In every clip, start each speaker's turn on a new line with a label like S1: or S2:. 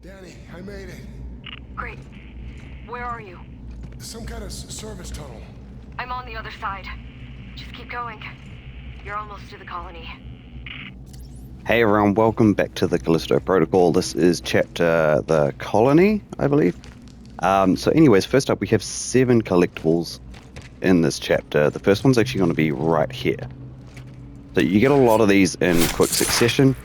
S1: Danny, I made it.
S2: Great. Where are you?
S1: Some kind of service tunnel.
S2: I'm on the other side. Just keep going. You're almost to the colony.
S3: Hey everyone, welcome back to the Calisto Protocol. This is chapter the colony, I believe. So anyways, first up we have 7 collectibles in this chapter. The first one's actually going to be right here. So you get a lot of these in quick succession.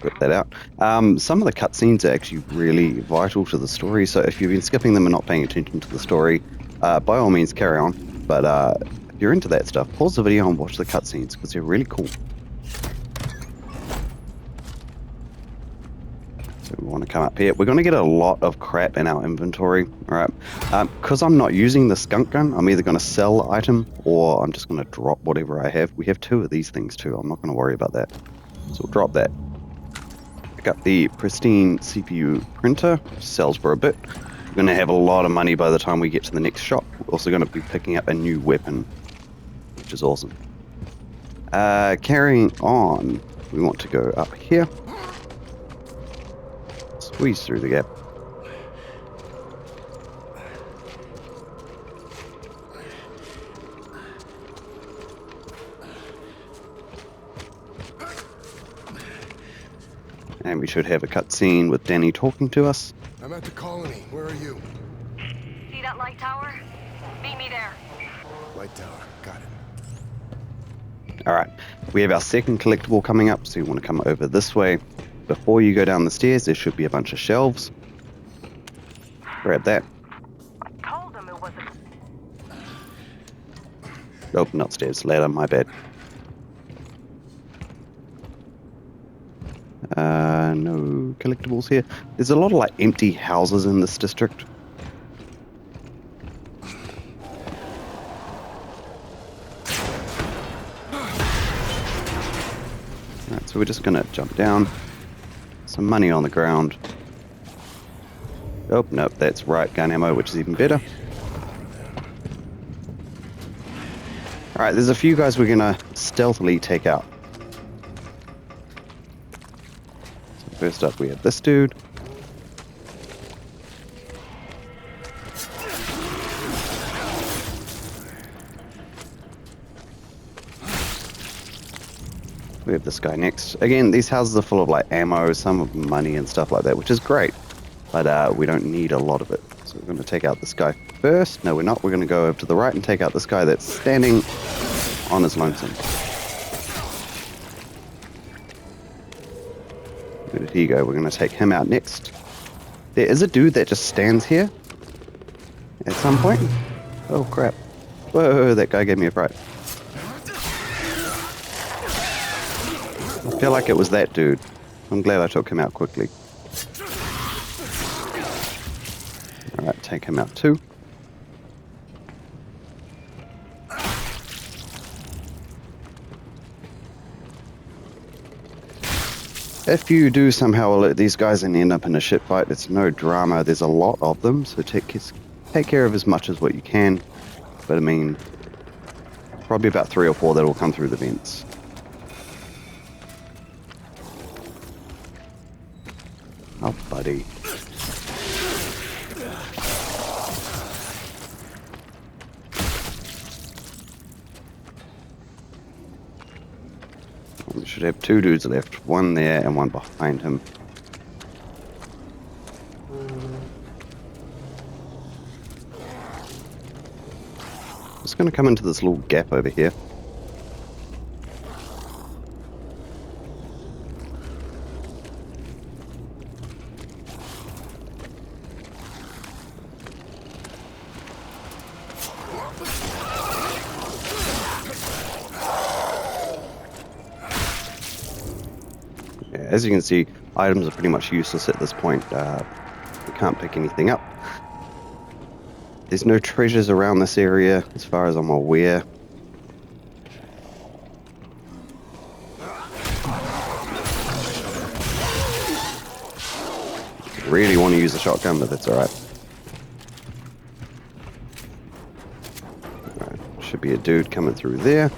S3: Put that out. Some of the cutscenes are actually really vital to the story, so if you've been skipping them and not paying attention to the story, by all means carry on. But if you're into that stuff, pause the video and watch the cutscenes because they're really cool. So we want to come up here. We're going to get a lot of crap in our inventory. Alright, because I'm not using the skunk gun, I'm either going to sell the item or I'm just going to drop whatever I have. We have 2 of these things too. I'm not going to worry about that. So we'll drop that. Pick up the pristine CPU printer. Sells for a bit. We're going to have a lot of money by the time we get to the next shop. We're also going to be picking up a new weapon, which is awesome. Carrying on, we want to go up here. Squeeze through the gap. And we should have a cutscene with Danny talking to us.
S1: I'm at the colony. Where are you?
S2: See that light tower? Meet me there.
S1: Light tower. Got it.
S3: Alright, we have our second collectible coming up, so you want to come over this way. Before you go down the stairs, there should be a bunch of shelves. Grab that.
S2: Told him it wasn't.
S3: Oh, not stairs, ladder, my bad. No collectibles here. There's a lot of like empty houses in this district. Alright, so we're just gonna jump down. Some money on the ground. Oh, nope, that's right gun ammo, which is even better. Alright, there's a few guys we're gonna stealthily take out. First up we have this dude. We have this guy next. Again, these houses are full of like ammo, some of money and stuff like that, which is great. But we don't need a lot of it. So we're going to take out this guy first. No, we're not. We're going to go over to the right and take out this guy that's standing on his lonesome. Where did he go? We're going to take him out next. There is a dude that just stands here at some point. Oh, crap. Whoa, that guy gave me a fright. I feel like it was that dude. I'm glad I took him out quickly. Alright, take him out too. If you do somehow alert these guys and end up in a shit fight, it's no drama. There's a lot of them, so take care of as much as what you can. But I mean, probably about 3 or 4 that will come through the vents. Oh, buddy. We should have 2 dudes left, one there and one behind him. Just going to come into this little gap over here. As you can see, items are pretty much useless at this point. We can't pick anything up. There's no treasures around this area, as far as I'm aware. Really want to use a shotgun, but that's alright. Should be a dude coming through there.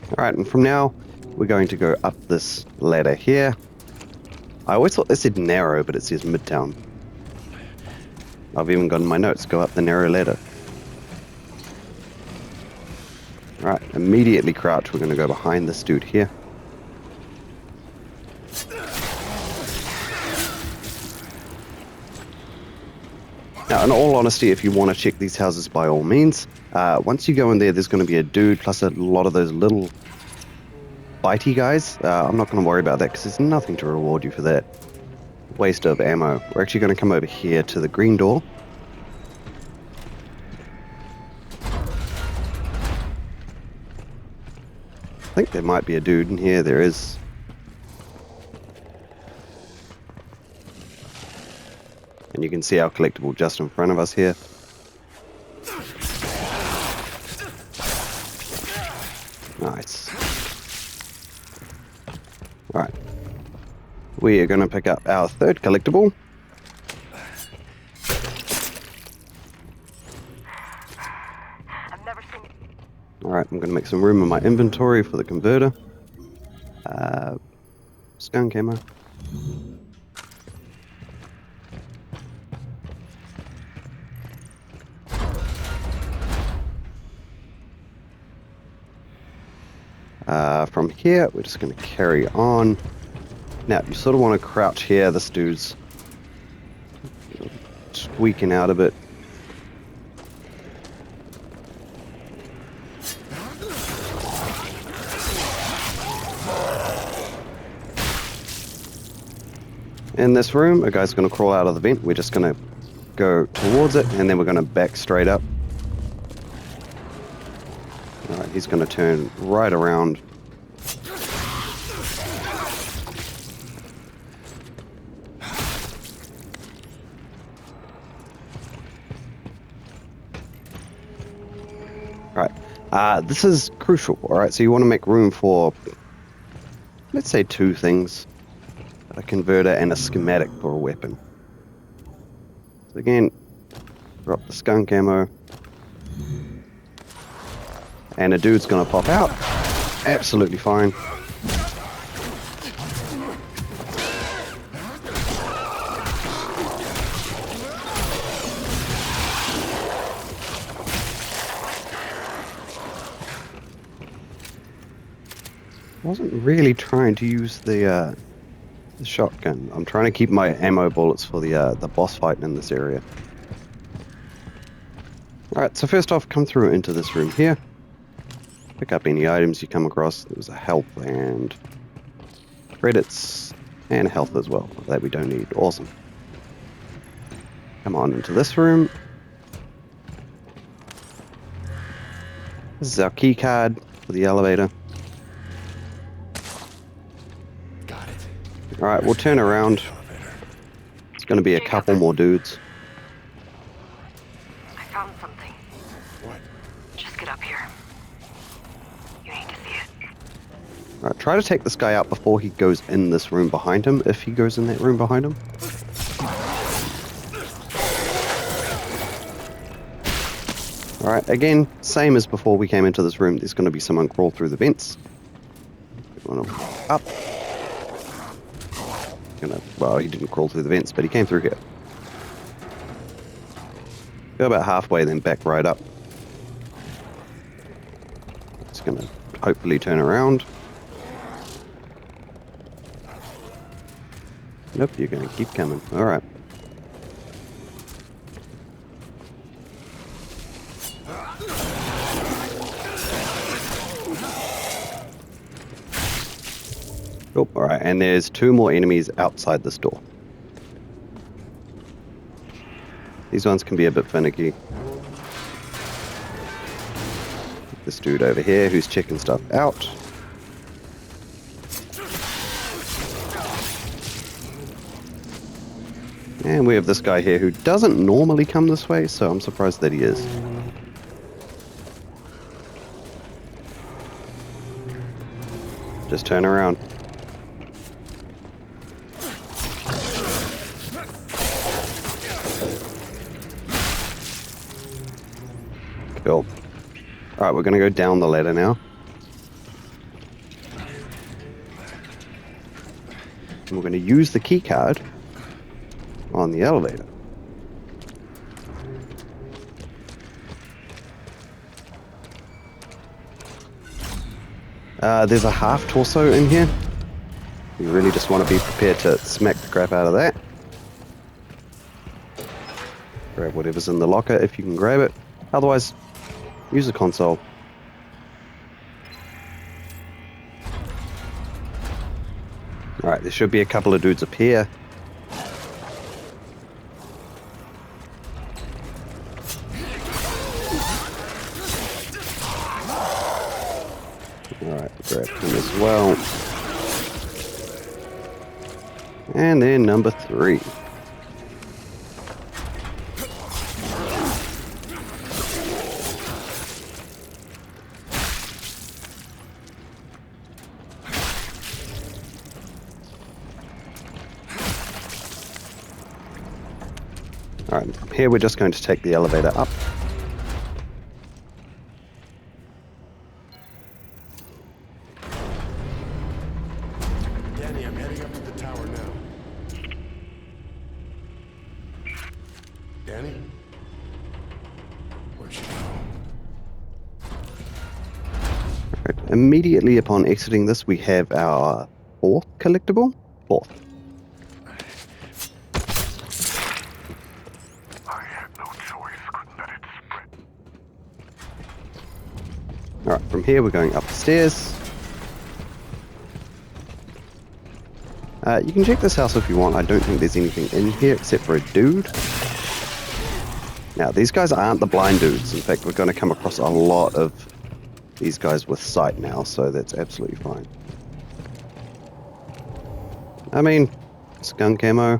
S3: Alright, and from now, we're going to go up this ladder here. I always thought this said narrow, but it says Midtown. I've even got in my notes, go up the narrow ladder. Alright, immediately crouch. We're going to go behind this dude here. Now, in all honesty, if you want to check these houses, by all means. Once you go in there, there's going to be a dude plus a lot of those little bitey guys. I'm not going to worry about that because there's nothing to reward you for that. Waste of ammo. We're actually going to come over here to the green door. I think there might be a dude in here. There is. And you can see our collectible just in front of us here. Nice. Alright. We are going to pick up our third collectible.
S2: I've never seen it.
S3: Alright, I'm going to make some room in my inventory for the converter. Skunk ammo. From here, we're just going to carry on. Now, you sort of want to crouch here. This dude's squeaking out a bit. In this room, a guy's going to crawl out of the vent. We're just going to go towards it, and then we're going to back straight up. Alright, he's going to turn right around. Alright, this is crucial, alright? So you want to make room for, let's say, two things. A converter and a schematic for a weapon. So again, drop the skunk ammo. And a dude's gonna pop out. Absolutely fine. Wasn't really trying to use the shotgun. I'm trying to keep my ammo bullets for the boss fight in this area. Alright, so first off, come through into this room here. Pick up any items you come across. There's a health and credits and health as well that we don't need. Awesome. Come on into this room. This is our key card for the elevator.
S1: Got it.
S3: Alright, we'll turn around. It's going to be a couple more dudes.
S2: I found something.
S1: What?
S2: Just get up here. You need to see it.
S3: Alright, try to take this guy out before he goes in this room behind him, if he goes in that room behind him. Alright, again, same as before we came into this room, there's going to be someone crawl through the vents. Up. Well, he didn't crawl through the vents, but he came through here. Go about halfway, then back right up. It's going to hopefully turn around. Nope, you're going to keep coming. Alright. Oh, alright, and there's two more enemies outside this door. These ones can be a bit finicky. This dude over here who's checking stuff out. And we have this guy here who doesn't normally come this way, so I'm surprised that he is. Just turn around. Cool. Alright, we're going to go down the ladder now. And we're going to use the key card on the elevator. There's a half torso in here. You really just want to be prepared to smack the crap out of that. Grab whatever's in the locker if you can grab it. Otherwise, use the console. Alright, there should be a couple of dudes up here. Alright, grab him as well. And then number 3. Alright, from here we're just going to take the elevator up.
S1: Danny, I'm heading up to the tower now. Danny? Where'd she go?
S3: Right, immediately upon exiting this, we have our 4th collectible. 4th. Alright, from here we're going up the stairs. You can check this house if you want. I don't think there's anything in here except for a dude. Now, these guys aren't the blind dudes. In fact, we're going to come across a lot of these guys with sight now, so that's absolutely fine. I mean, skunk ammo.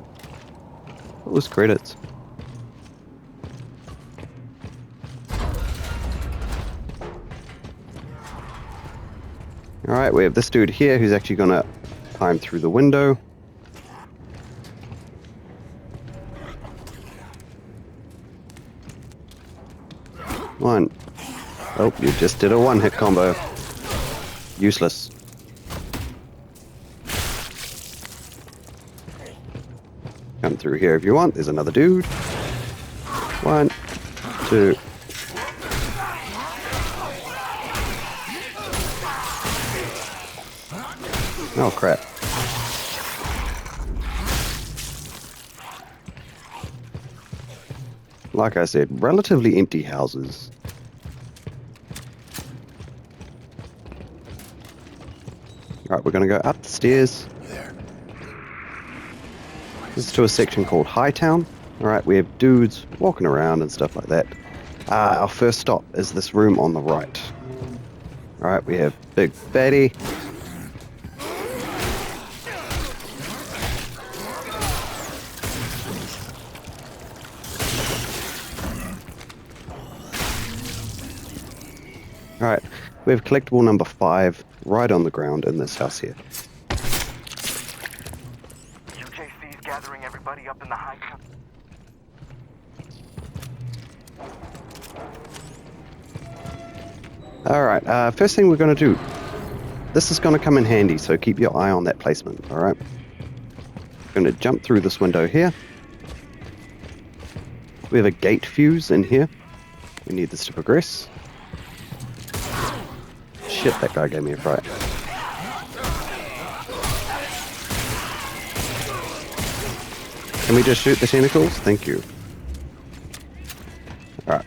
S3: What was credits? Alright, we have this dude here who's actually going to climb through the window. One. Oh, you just did a one-hit combo. Useless. Come through here if you want. There's another dude. 1, 2. Oh, crap. Like I said, relatively empty houses. Alright, we're going to go up the stairs. This is to a section called Hightown. Alright, we have dudes walking around and stuff like that. Our first stop is this room on the right. Alright, we have Big Fatty. Alright, we have collectible number 5 right on the ground in this house here.
S4: UJC's gathering everybody up in the high town.
S3: Alright, first thing we're going to do. This is going to come in handy, so keep your eye on that placement, alright? We're going to jump through this window here. We have a gate fuse in here. We need this to progress. Shit, that guy gave me a fright. Can we just shoot the tentacles? Thank you. Alright.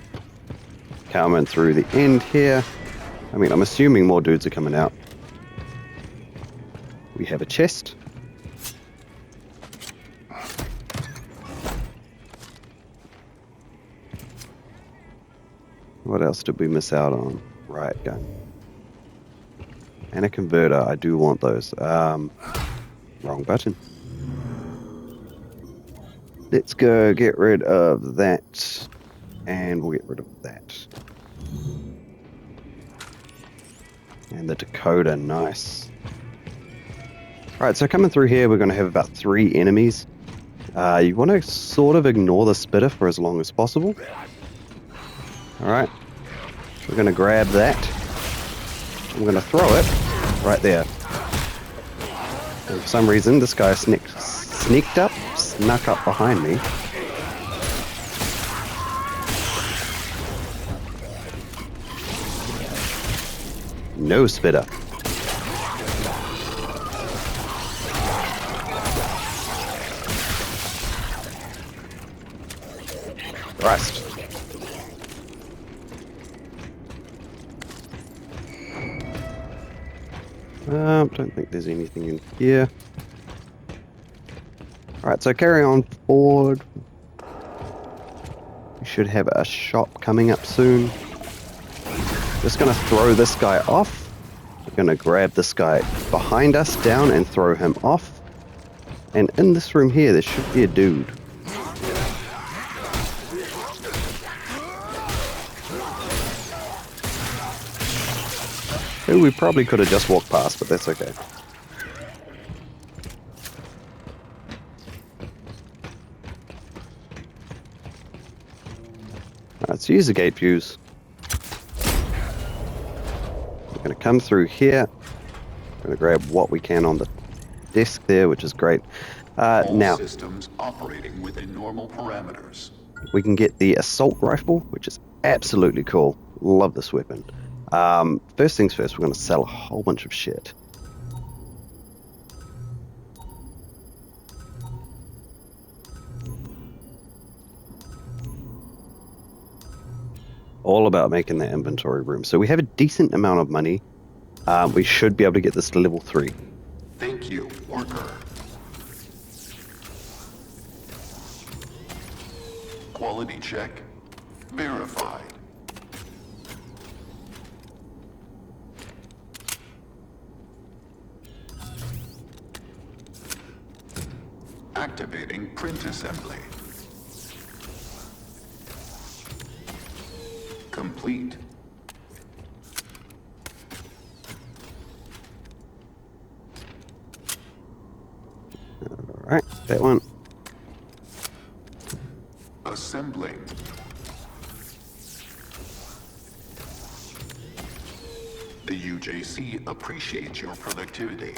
S3: Coming through the end here. I mean, I'm assuming more dudes are coming out. We have a chest. What else did we miss out on? Riot gun. And a converter. I do want those. Wrong button. Let's go get rid of that. And we'll get rid of that. And the decoder. Nice. Alright, so coming through here, we're going to have about 3 enemies. You want to sort of ignore the spitter for as long as possible. Alright. We're going to grab that. I'm going to throw it right there. And for some reason, this guy snuck up behind me. No spitter. Christ. Don't think there's anything in here. Alright, so carry on forward. We should have a shop coming up soon. Just gonna throw this guy off. We're gonna grab this guy behind us down and throw him off. And in this room here, there should be a dude. Who we probably could have just walked past, but that's okay. Let's use the gate fuse. We're going to come through here. We're going to grab what we can on the desk there, which is great. Now,
S5: systems operating within normal parameters.
S3: We can get the assault rifle, which is absolutely cool. Love this weapon. First things first, we're going to sell a whole bunch of shit. All about making that inventory room. So we have a decent amount of money. We should be able to get this to level 3.
S5: Thank you, worker. Quality check verified. Activating print assembly. Complete.
S3: Alright, that one.
S5: Assembling. The UJC appreciates your productivity.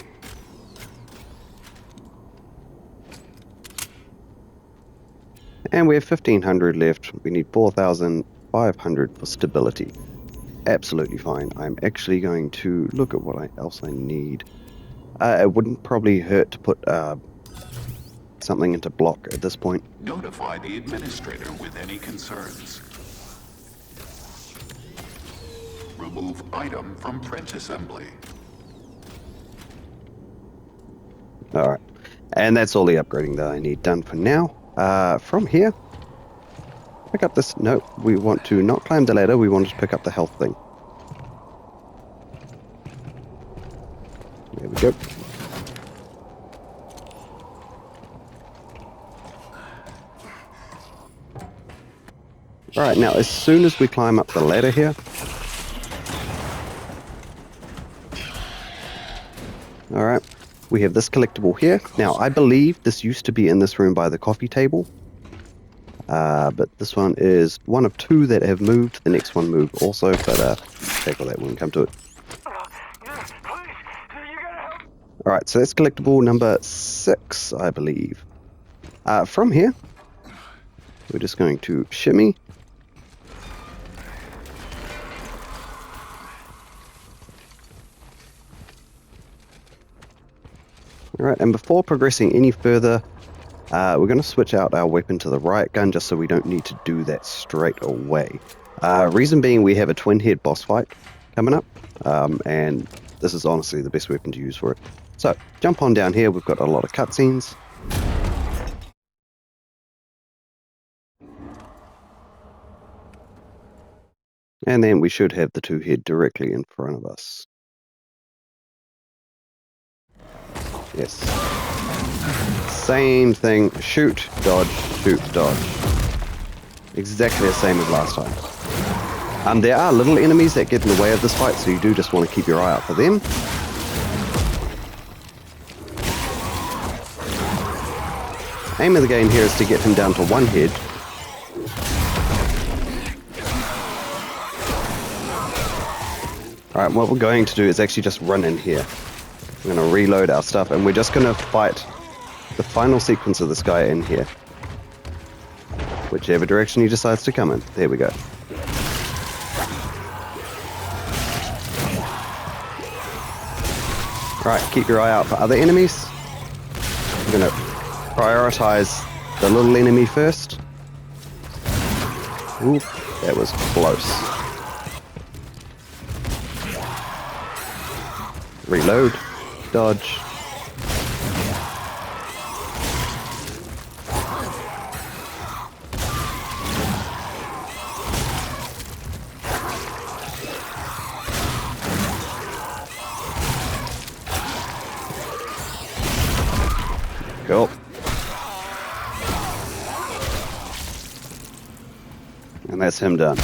S3: And we have 1,500 left. We need 4,500 for stability. Absolutely fine. I'm actually going to look at what else I need. It wouldn't probably hurt to put something into block at this point.
S5: Notify the administrator with any concerns. Remove item from print assembly.
S3: Alright. And that's all the upgrading that I need done for now. From here, pick up this. No, we want to not climb the ladder. We want to pick up the health thing. There we go. Alright, now as soon as we climb up the ladder here. Alright. We have this collectible here. Now, I believe this used to be in this room by the coffee table. But this one is one of 2 that have moved. The next one moved also, but tackle that when we come to it. Alright, so that's collectible number 6, I believe. From here, we're just going to shimmy. Alright, and before progressing any further, we're going to switch out our weapon to the riot gun just so we don't need to do that straight away. Reason being, we have a twin-head boss fight coming up, and this is honestly the best weapon to use for it. So, jump on down here, we've got a lot of cutscenes. And then we should have the 2-head directly in front of us. Yes. Same thing. Shoot, dodge, dodge. Exactly the same as last time. There are little enemies that get in the way of this fight, so you do just want to keep your eye out for them. Aim of the game here is to get him down to 1 head. Alright, what we're going to do is actually just run in here. We're going to reload our stuff, and we're just going to fight the final sequence of this guy in here. Whichever direction he decides to come in. There we go. Right, keep your eye out for other enemies. I'm going to prioritize the little enemy first. Ooh, that was close. Reload. Dodge. Cool. And that's him done.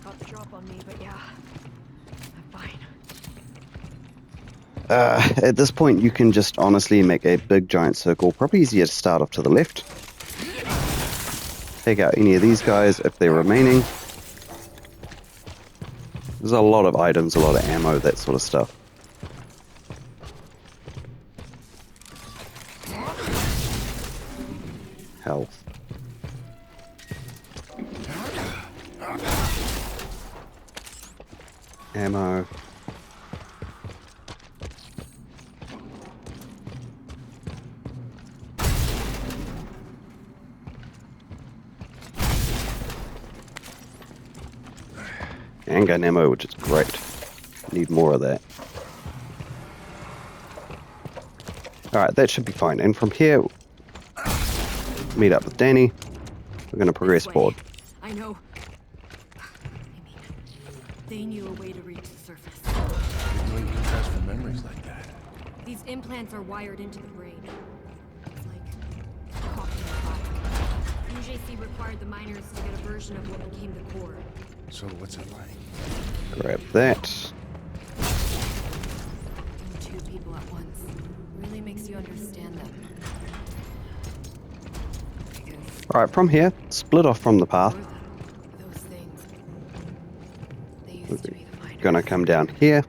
S2: Got the drop on me, but yeah, I'm fine.
S3: At this point, you can just honestly make a big giant circle. Probably easier to start off to the left. Take out any of these guys if they're remaining. There's a lot of items, a lot of ammo, that sort of stuff. Health. Ammo. Handgun ammo, which is great. Need more of that. Alright, that should be fine. And from here, meet up with Danny. We're going to progress forward.
S6: I know. I mean, they knew a way to reach the surface.
S1: Didn't know you could transfer memories like that.
S6: These implants are wired into the brain. It's like copying a file. UJC required the miners to get a version of what became the core.
S1: So what's it like?
S3: Grab that.
S6: Doing two people at once really makes you understand them.
S3: Alright, from here, split off from the path.
S6: Those things. They used to be the miners.
S3: Gonna come down here.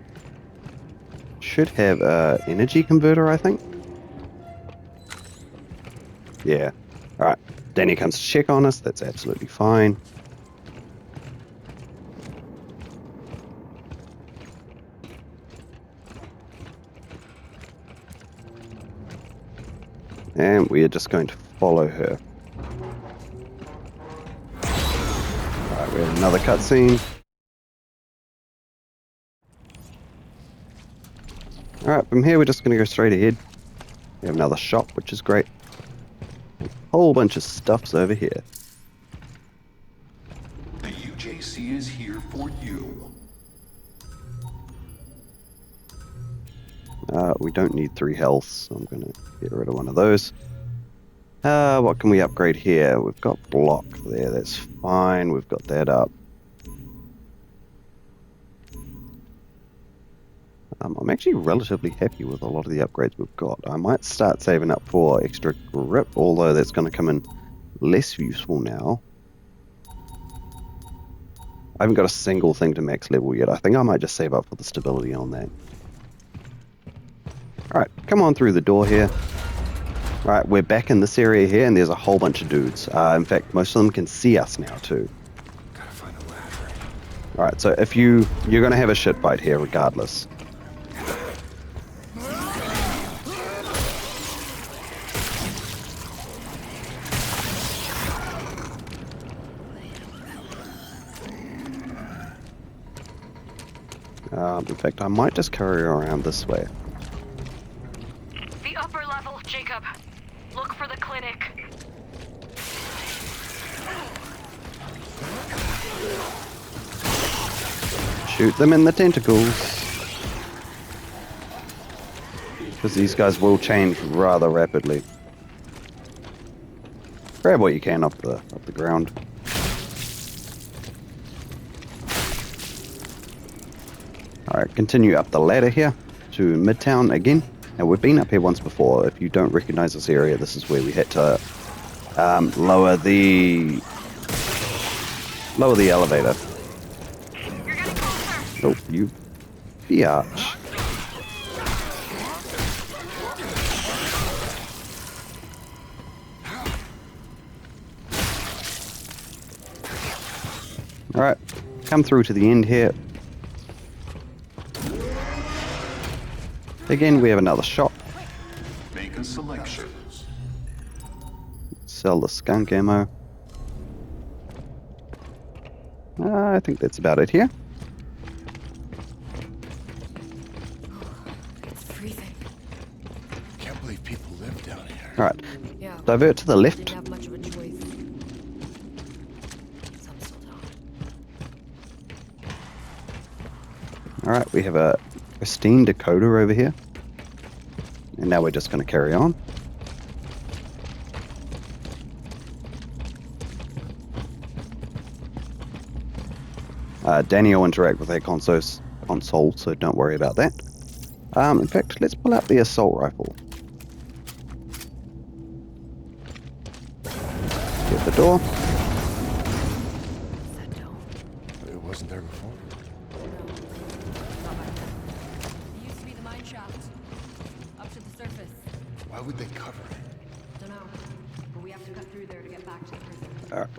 S3: Should have a energy converter, I think. Yeah. Alright. Danny comes to check on us. That's absolutely fine. And we are just going to follow her. Alright, we have another cutscene. Alright, from here we're just going to go straight ahead. We have another shop, which is great. A whole bunch of stuffs over here.
S5: The UJC is here for you.
S3: We don't need 3 health, so I'm going to get rid of one of those. What can we upgrade here? We've got block there, that's fine. We've got that up. I'm actually relatively happy with a lot of the upgrades we've got. I might start saving up for extra grip, although that's going to come in less useful now. I haven't got a single thing to max level yet. I think I might just save up for the stability on that. Alright, come on through the door here. Alright, we're back in this area here, and there's a whole bunch of dudes. In fact, most of them can see us now, too.
S1: Gotta find a ladder.
S3: Alright, so if you're going to have a shit fight here regardless. In fact, I might just carry her around this way.
S2: The upper level, Jacob. Look for the clinic.
S3: Shoot them in the tentacles. Because these guys will change rather rapidly. Grab what you can off the ground. Alright, continue up the ladder here to Midtown again. Now, we've been up here once before. If you don't recognize this area, this is where we had to lower the elevator.
S2: You're getting closer.
S3: Oh, you biatch. Alright, come through to the end here. Again, we have another shop.
S5: Make a selection.
S3: Sell the skunk ammo. I think that's about it here.
S6: It's freezing.
S1: Can't believe people live down here.
S3: Alright,
S6: Yeah.
S3: divert to the
S6: Didn't
S3: left.
S6: have much of a choice. Some still don't.
S3: Alright, we have a pristine decoder over here. And now we're just going to carry on. Danny will interact with our console, so don't worry about that. In fact, let's pull out the assault rifle. Get the door.
S6: That dome.
S1: It wasn't there before.
S6: Not back then. It used to be the mine shaft. Up to the surface.
S1: Why would they cover it?
S6: Don't know. But we have to cut through there to get back to the prison.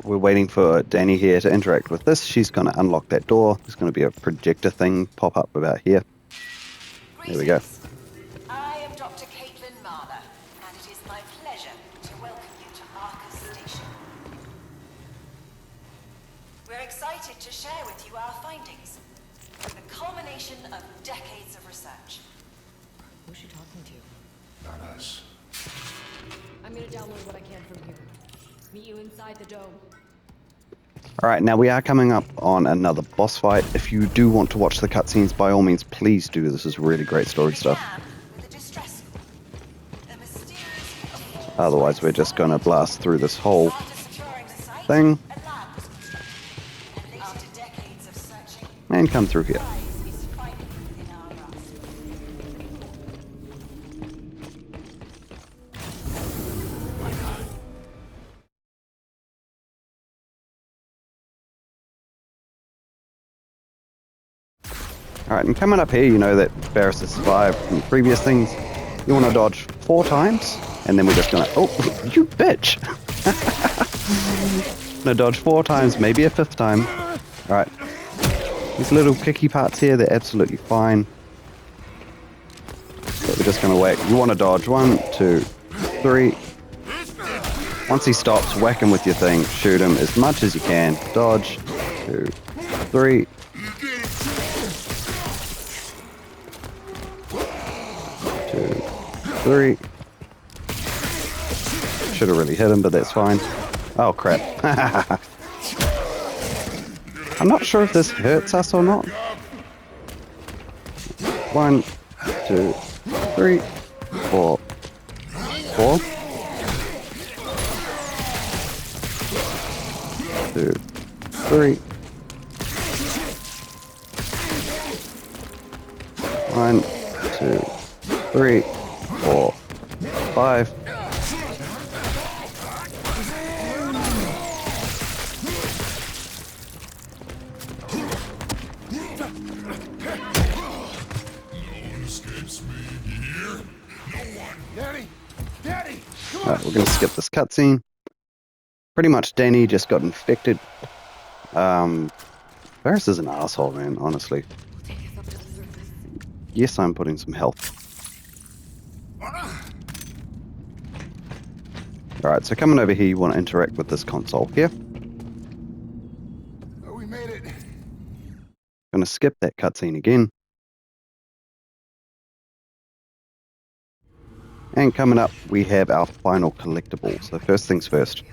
S3: We're waiting for Danny here to interact with this. She's going to unlock that door. There's going to be a projector thing pop up about here. There we go.
S7: Greetings. I am Dr. Caitlin Marler, and it is my pleasure to welcome you to Arcus Station. We're excited to share with you our findings, the culmination of decades of research.
S6: Who's she talking to?
S1: Not us.
S6: I'm gonna download what I can from here. Meet you inside the dome.
S3: Alright, now we are coming up on another boss fight. If you do want to watch the cutscenes, by all means, please do. This is really great story stuff.
S7: With a distress. The mysterious
S3: Otherwise, we're just going to blast through this whole
S7: after securing the site,
S3: thing
S7: a lab was constructed. And after decades of searching,
S3: and come through here.
S7: prize is finally within our grasp.
S3: Alright, and coming up here, you know that Barris has survived from previous things. You want to dodge 4 times, and then we're just going to... Oh, you bitch! Gonna dodge 4 times, maybe a 5th time. Alright. These little kicky parts here, they're absolutely fine. But we're just going to whack. You want to dodge 1, 2, 3. Once he stops, whack him with your thing. Shoot him as much as you can. Dodge. 2, 3. 3. Should have really hit him, but that's fine. Oh crap. I'm not sure if this hurts us or not. 1, 2, 3, 4. 4. 2, 3. 1, 2, 3, 4, 5.
S1: Daddy! Daddy! Come on!
S3: Alright, we're gonna skip this cutscene. Pretty much Danny just got infected. Varys is an asshole, man, honestly.
S6: Take us up to the surface.
S3: Yes, I'm putting some health. Alright, so coming over here, you want to interact with this console here.
S1: Oh, we made it.
S3: Gonna skip that cutscene again. And coming up, we have our final collectible. So first things first.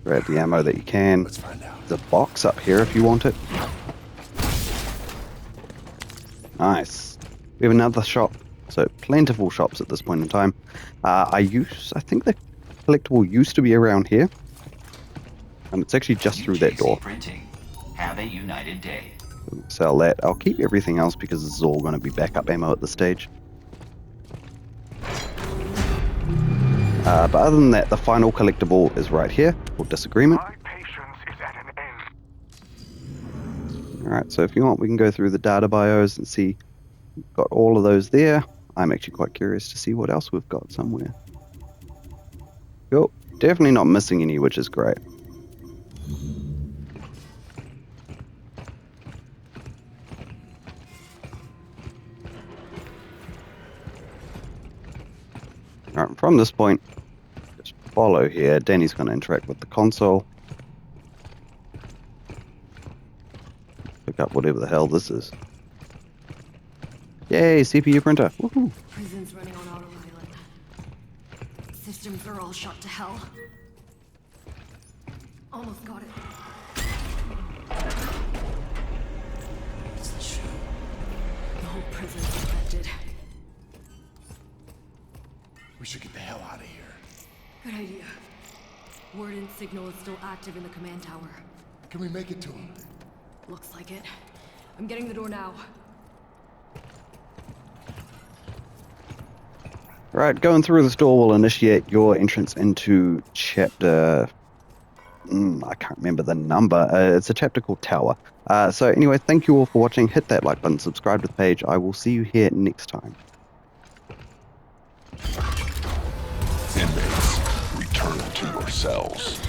S3: Grab the ammo that you can.
S1: Let's find out.
S3: There's a box up here if you want it. Nice. We have another shop. So plentiful shops at this point in time. I think the collectible used to be around here. And it's actually just through that door.
S8: Printing. Have a united day.
S3: Sell that. I'll keep everything else because this is all going to be backup ammo at this stage. But other than that, the final collectible is right here, called Disagreement.
S4: My patience is at an end.
S3: Alright, so if you want, we can go through the data bios and see. We've got all of those there. I'm actually quite curious to see what else we've got somewhere. Cool. Definitely not missing any, which is great. Alright, from this point, just follow here. Danny's going to interact with the console. Pick up whatever the hell this is. Yay, CPU printer. Woohoo.
S6: Prison's running on autopilot. Systems are all shut to hell. Almost got it.
S1: It's the shoe.
S6: The whole prison's infected.
S1: We should get the hell out of here.
S6: Good idea. Warden's signal is still active in the command tower.
S1: Can we make it to him?
S6: Looks like it. I'm getting the door now.
S3: Right, going through this door will initiate your entrance into chapter... I can't remember the number. It's a chapter called Tower. So anyway, thank you all for watching. Hit that like button, subscribe to the page. I will see you here next time.
S5: Inmates, return to your cells.